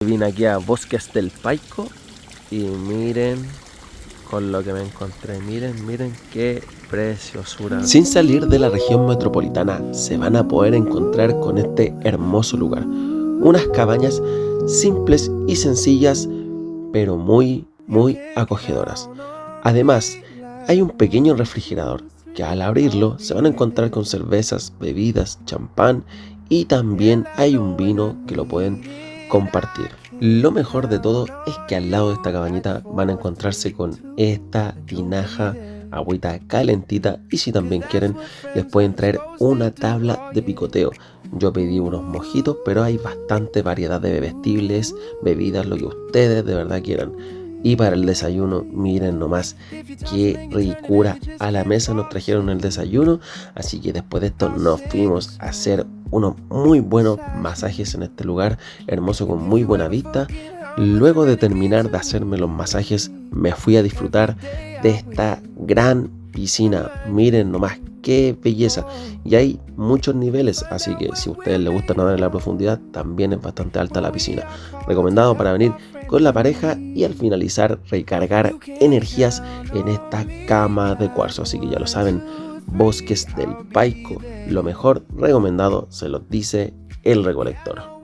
Vine aquí a Bosques del Paico y miren con lo que me encontré. Miren qué preciosura. Sin salir de la región metropolitana se van a poder encontrar con este hermoso lugar. Unas cabañas simples y sencillas, pero muy acogedoras. Además, hay un pequeño refrigerador que al abrirlo se van a encontrar con cervezas, bebidas, champán y también hay un vino que lo pueden compartir. Lo mejor de todo es que al lado de esta cabañita van a encontrarse con esta tinaja, agüita calentita y si también quieren les pueden traer una tabla de picoteo. Yo pedí unos mojitos, pero hay bastante variedad de bebestibles, bebidas, lo que ustedes de verdad quieran. Y para el desayuno, miren nomás qué ricura. A la mesa nos trajeron el desayuno, así que después de esto nos fuimos a hacer unos muy buenos masajes en este lugar, hermoso con muy buena vista. Luego de terminar de hacerme los masajes, me fui a disfrutar de esta gran piscina. Miren nomás qué belleza. Y hay muchos niveles, así que si a ustedes les gusta nadar en la profundidad, también es bastante alta la piscina. Recomendado para venir con la pareja y al finalizar recargar energías en esta cama de cuarzo. Así que ya lo saben, Bosques del Paico, lo mejor recomendado, se los dice el recolector.